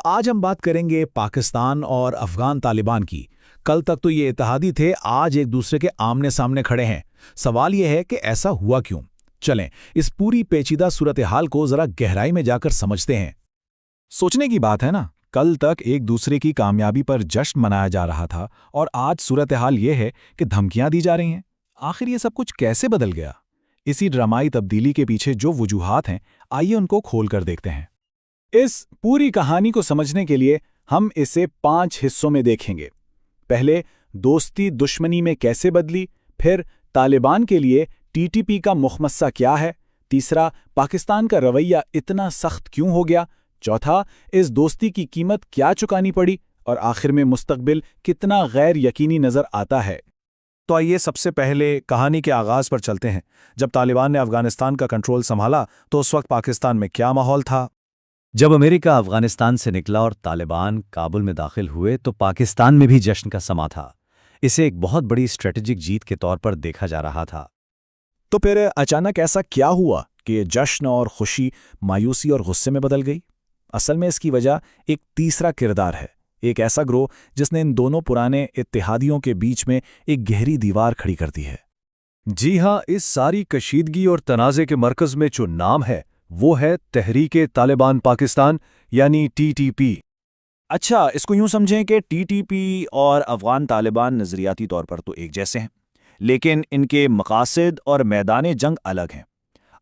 آج ہم بات کریں گے پاکستان اور افغان طالبان کی۔ کل تک تو یہ اتحادی تھے، آج ایک دوسرے کے آمنے سامنے کھڑے ہیں۔ سوال یہ ہے کہ ایسا ہوا کیوں؟ چلیں اس پوری پیچیدہ صورتحال کو ذرا گہرائی میں جا کر سمجھتے ہیں۔ سوچنے کی بات ہے نا، کل تک ایک دوسرے کی کامیابی پر جشن منایا جا رہا تھا اور آج صورتحال یہ ہے کہ دھمکیاں دی جا رہی ہیں۔ آخر یہ سب کچھ کیسے بدل گیا؟ اسی ڈرامائی تبدیلی کے پیچھے جو وجوہات ہیں، آئیے ان کو کھول کر دیکھتے ہیں۔ اس پوری کہانی کو سمجھنے کے لیے ہم اسے 5 حصوں میں دیکھیں گے۔ پہلے دوستی دشمنی میں کیسے بدلی، پھر طالبان کے لیے ٹی ٹی پی کا مخمصہ کیا ہے، تیسرا پاکستان کا رویہ اتنا سخت کیوں ہو گیا، چوتھا اس دوستی کی قیمت کیا چکانی پڑی، اور آخر میں مستقبل کتنا غیر یقینی نظر آتا ہے۔ تو آئیے سب سے پہلے کہانی کے آغاز پر چلتے ہیں۔ جب طالبان نے افغانستان کا کنٹرول سنبھالا تو اس وقت پاکستان میں کیا ماحول تھا؟ جب امریکہ افغانستان سے نکلا اور طالبان کابل میں داخل ہوئے تو پاکستان میں بھی جشن کا سما تھا۔ اسے ایک بہت بڑی اسٹریٹجک جیت کے طور پر دیکھا جا رہا تھا۔ تو پھر اچانک ایسا کیا ہوا کہ یہ جشن اور خوشی مایوسی اور غصے میں بدل گئی؟ اصل میں اس کی وجہ ایک تیسرا کردار ہے، ایک ایسا گروہ جس نے ان دونوں پرانے اتحادیوں کے بیچ میں ایک گہری دیوار کھڑی کر دی ہے۔ جی ہاں، اس ساری کشیدگی اور تنازع کے مرکز میں جو نام ہے وہ ہے تحریک طالبان پاکستان یعنی ٹی ٹی پی۔ اچھا، اس کو یوں سمجھیں کہ ٹی ٹی پی اور افغان طالبان نظریاتی طور پر تو ایک جیسے ہیں، لیکن ان کے مقاصد اور میدان جنگ الگ ہیں۔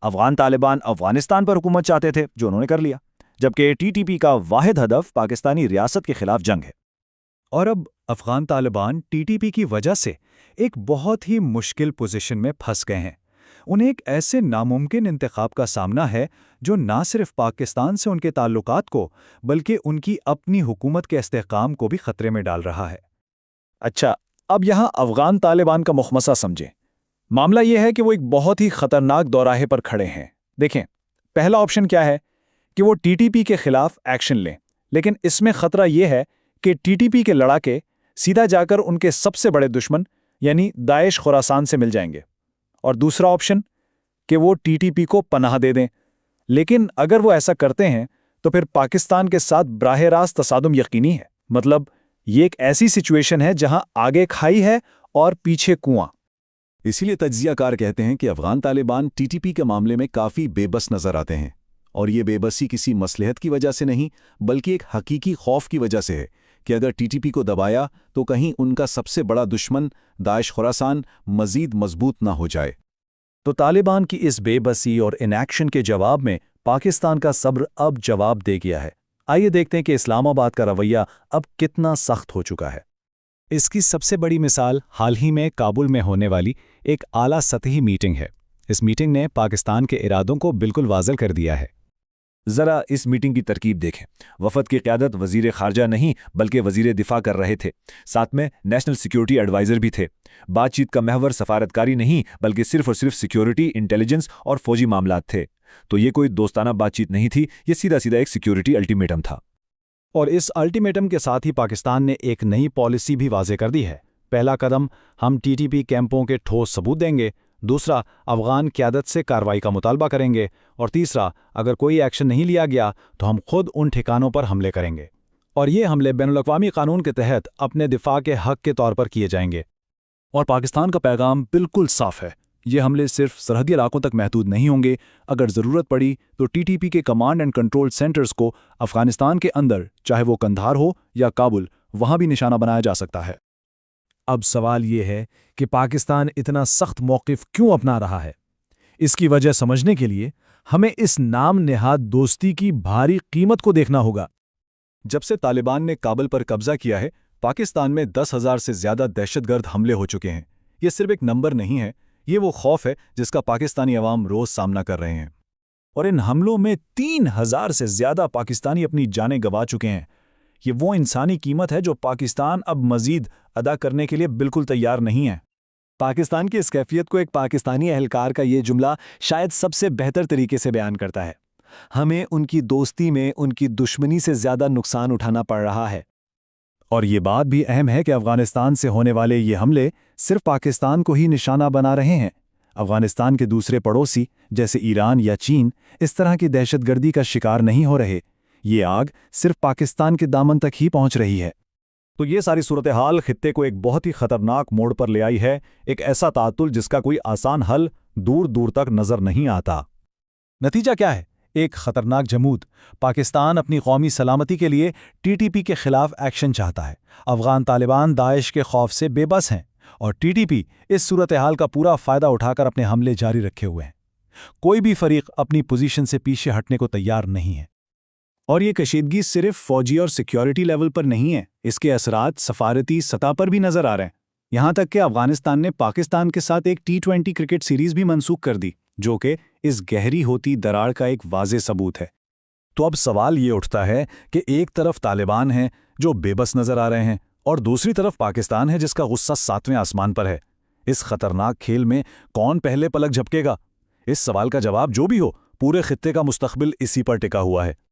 افغان طالبان افغانستان پر حکومت چاہتے تھے، جو انہوں نے کر لیا، جبکہ ٹی ٹی پی کا واحد ہدف پاکستانی ریاست کے خلاف جنگ ہے۔ اور اب Afghan Taliban T T P کی وجہ سے ایک بہت ہی مشکل پوزیشن میں پھنس گئے ہیں۔ انہیں ایک ایسے ناممکن انتخاب کا سامنا ہے جو نہ صرف پاکستان سے ان کے تعلقات کو بلکہ ان کی اپنی حکومت کے استحکام کو بھی خطرے میں ڈال رہا ہے۔ اچھا، اب یہاں افغان طالبان کا مخمصہ سمجھیں۔ معاملہ یہ ہے کہ وہ ایک بہت ہی خطرناک دوراہے پر کھڑے ہیں۔ دیکھیں، پہلا آپشن کیا ہے کہ وہ ٹی ٹی پی کے خلاف ایکشن لیں، لیکن اس میں خطرہ یہ ہے کہ ٹی ٹی پی کے لڑاکے سیدھا جا کر ان کے سب سے بڑے دشمن یعنی داعش خراسان سے مل جائیں گے۔ اور دوسرا آپشن کہ وہ ٹی ٹی پی کو پناہ دے دیں، لیکن اگر وہ ایسا کرتے ہیں تو پھر پاکستان کے ساتھ براہ راست تصادم یقینی ہے۔ مطلب یہ ایک ایسی سچویشن ہے جہاں آگے کھائی ہے اور پیچھے کنواں۔ اسی لیے تجزیہ کار کہتے ہیں کہ Afghan Taliban T T P کے معاملے میں کافی بے بس نظر آتے ہیں، اور یہ بے بسی کسی مصلحت کی وجہ سے نہیں بلکہ ایک حقیقی خوف کی وجہ سے ہے کہ اگر ٹی ٹی پی کو دبایا تو کہیں ان کا سب سے بڑا دشمن داعش خراسان مزید مضبوط نہ ہو جائے۔ تو طالبان کی اس بے بسی اور انیکشن کے جواب میں پاکستان کا صبر اب جواب دے گیا ہے۔ آئیے دیکھتے ہیں کہ اسلام آباد کا رویہ اب کتنا سخت ہو چکا ہے۔ اس کی سب سے بڑی مثال حال ہی میں کابل میں ہونے والی ایک اعلیٰ سطحی میٹنگ ہے۔ اس میٹنگ نے پاکستان کے ارادوں کو بالکل واضح کر دیا ہے۔ ذرا اس میٹنگ کی ترکیب دیکھیں۔ وفد کی قیادت وزیر خارجہ نہیں بلکہ وزیر دفاع کر رہے تھے، ساتھ میں نیشنل سیکیورٹی ایڈوائزر بھی تھے۔ بات چیت کا محور سفارتکاری نہیں بلکہ صرف اور صرف سیکیورٹی، انٹیلیجنس اور فوجی معاملات تھے۔ تو یہ کوئی دوستانہ بات چیت نہیں تھی، یہ سیدھا سیدھا ایک سیکیورٹی الٹیمیٹم تھا۔ اور اس الٹیمیٹم کے ساتھ ہی پاکستان نے ایک نئی پالیسی بھی واضح کر دی ہے۔ پہلا قدم، ہم ٹی ٹی پی کیمپوں کے ٹھوس ثبوت دیں گے۔ دوسرا، افغان قیادت سے کارروائی کا مطالبہ کریں گے۔ اور تیسرا، اگر کوئی ایکشن نہیں لیا گیا تو ہم خود ان ٹھکانوں پر حملے کریں گے، اور یہ حملے بین الاقوامی قانون کے تحت اپنے دفاع کے حق کے طور پر کیے جائیں گے۔ اور پاکستان کا پیغام بالکل صاف ہے، یہ حملے صرف سرحدی علاقوں تک محدود نہیں ہوں گے۔ اگر ضرورت پڑی تو ٹی ٹی پی کے کمانڈ اینڈ کنٹرول سینٹرز کو افغانستان کے اندر، چاہے وہ قندھار ہو یا کابل، وہاں بھی نشانہ بنایا جا سکتا ہے۔ اب سوال یہ ہے کہ پاکستان اتنا سخت موقف کیوں اپنا رہا ہے؟ اس کی وجہ سمجھنے کے لیے ہمیں اس نام نہاد دوستی کی بھاری قیمت کو دیکھنا ہوگا۔ جب سے طالبان نے کابل پر قبضہ کیا ہے، پاکستان میں 10,000 سے زیادہ دہشت گرد حملے ہو چکے ہیں۔ یہ صرف ایک نمبر نہیں ہے، یہ وہ خوف ہے جس کا پاکستانی عوام روز سامنا کر رہے ہیں۔ اور ان حملوں میں 3,000 سے زیادہ پاکستانی اپنی جانیں گنوا چکے ہیں۔ یہ وہ انسانی قیمت ہے جو پاکستان اب مزید ادا کرنے کے لیے بالکل تیار نہیں ہے۔ پاکستان کی اس کیفیت کو ایک پاکستانی اہلکار کا یہ جملہ شاید سب سے بہتر طریقے سے بیان کرتا ہے۔ ہمیں ان کی دوستی میں ان کی دشمنی سے زیادہ نقصان اٹھانا پڑ رہا ہے۔ اور یہ بات بھی اہم ہے کہ افغانستان سے ہونے والے یہ حملے صرف پاکستان کو ہی نشانہ بنا رہے ہیں۔ افغانستان کے دوسرے پڑوسی جیسے ایران یا چین اس طرح کی دہشت گردی کا شکار نہیں ہو رہے۔ یہ آگ صرف پاکستان کے دامن تک ہی پہنچ رہی ہے۔ تو یہ ساری صورتحال خطے کو ایک بہت ہی خطرناک موڑ پر لے آئی ہے، ایک ایسا تعطل جس کا کوئی آسان حل دور دور تک نظر نہیں آتا۔ نتیجہ کیا ہے؟ ایک خطرناک جمود۔ پاکستان اپنی قومی سلامتی کے لیے ٹی ٹی پی کے خلاف ایکشن چاہتا ہے۔ افغان طالبان داعش کے خوف سے بے بس ہیں اور ٹی ٹی پی اس صورتحال کا پورا فائدہ اٹھا کر اپنے حملے جاری رکھے ہوئے ہیں۔ کوئی بھی فریق اپنی پوزیشن سے پیچھے ہٹنے کو تیار نہیں ہے۔ اور یہ کشیدگی صرف فوجی اور سیکیورٹی لیول پر نہیں ہے، اس کے اثرات سفارتی سطح پر بھی نظر آ رہے ہیں۔ یہاں تک کہ افغانستان نے پاکستان کے ساتھ ایک T20 کرکٹ سیریز بھی منسوخ کر دی، جو کہ اس گہری ہوتی دراڑ کا ایک واضح ثبوت ہے۔ تو اب سوال یہ اٹھتا ہے کہ ایک طرف طالبان ہیں جو بے بس نظر آ رہے ہیں اور دوسری طرف پاکستان ہے جس کا غصہ 7ویں آسمان پر ہے۔ اس خطرناک کھیل میں کون پہلے پلک جھپکے گا؟ اس سوال کا جواب جو بھی ہو، پورے خطے کا مستقبل اسی پر ٹکا ہوا ہے۔